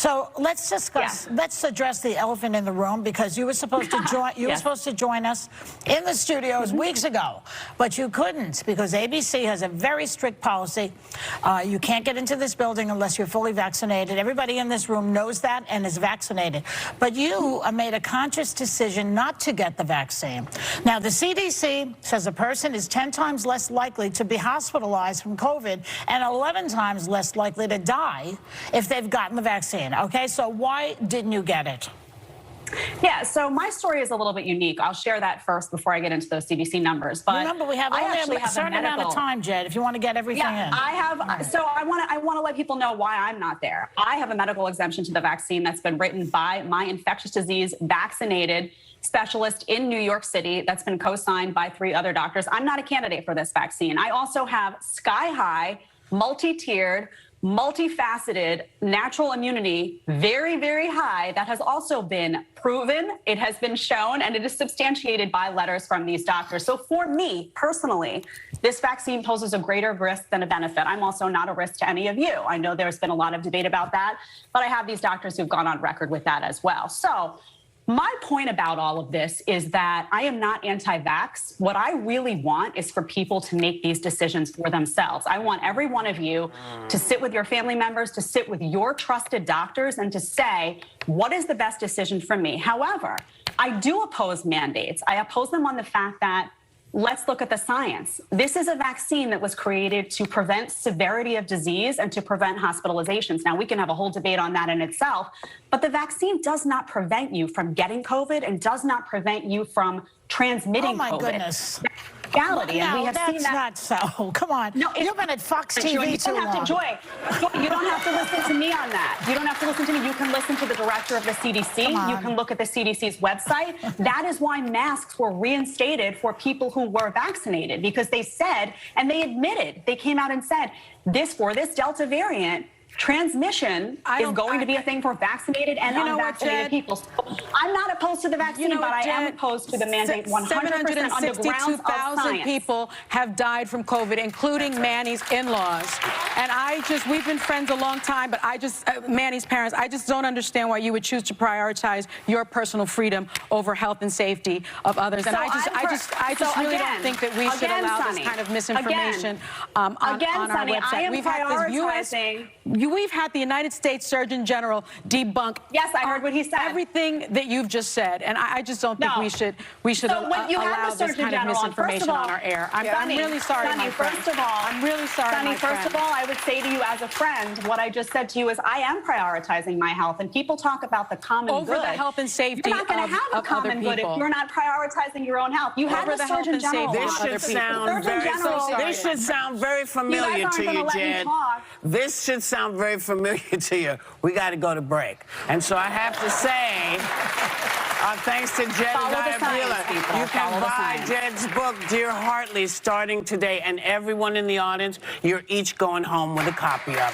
So let's discuss. Yeah. Let's address the elephant in the room, because you were supposed to join. You were supposed to join us in the studios weeks ago, but you couldn't because ABC has a very strict policy. You can't get into this building unless you're fully vaccinated. Everybody in this room knows that and is vaccinated. But you made a conscious decision not to get the vaccine. Now, the CDC says a person is 10 times less likely to be hospitalized from COVID and 11 times less likely to die if they've gotten the vaccine. Okay, so why didn't you get it? Yeah, so my story is a little bit unique. I'll share that first before I get into those CDC numbers. But remember, we have only a certain amount of time, Jed, if you want to get everything in. I have. Right. So I want to let people know why I'm not there. I have a medical exemption to the vaccine that's been written by my infectious disease vaccinated specialist in New York City that's been co-signed by 3 other doctors. I'm not a candidate for this vaccine. I also have sky-high, multi-tiered, multifaceted natural immunity, very, very high, that has also been proven, it has been shown, and it is substantiated by letters from these doctors. So for me, personally, this vaccine poses a greater risk than a benefit. I'm also not a risk to any of you. I know there's been a lot of debate about that, but I have these doctors who've gone on record with that as well. So my point about all of this is that I am not anti-vax. What I really want is for people to make these decisions for themselves. I want every one of you to sit with your family members, to sit with your trusted doctors, and to say, what is the best decision for me? However, I do oppose mandates. I oppose them on the fact that let's look at the science. This is a vaccine that was created to prevent severity of disease and to prevent hospitalizations. Now, we can have a whole debate on that in itself, but the vaccine does not prevent you from getting COVID and does not prevent you from transmitting COVID. Oh, my goodness. Reality, no, and we have that's seen that. Not so. Come on. No, you've been at Fox TV you too don't have long. To, Joy, you don't have to listen to me on that. You don't have to listen to me. You can listen to the director of the CDC. You can look at the CDC's website. That is why masks were reinstated for people who were vaccinated, because they said, and they admitted, they came out and said, for this Delta variant, transmission is going to be a thing for vaccinated and unvaccinated people. So I'm not opposed to the vaccine, but I am opposed to the mandate 100% on the grounds of science. People have died from COVID, including Manny's in-laws. And we've been friends a long time, but Manny's parents, I just don't understand why you would choose to prioritize your personal freedom over health and safety of others. And I just really don't think that we should allow this kind of misinformation on our website. We've had prioritizing. We've had the United States Surgeon General debunk. Yes, I heard what he said. Everything that you've just said, and I just don't think we should allow this kind of misinformation on our air. I'm really sorry, my friend. First of all, I'm really sorry, my friend. First of all, I would say to you as a friend, what I just said to you is I am prioritizing my health, and people talk about the common good. Over the health and safety of other people. You're not going to have a common good if you're not prioritizing your own health. You have the Surgeon General. This should sound very familiar to you, Jed. This should sound very familiar to you. We got to go to break. And so I have to say, thanks to Jed and Diabella, you can buy Jed's book, Dear Hartley, starting today. And everyone in the audience, you're each going home with a copy of it.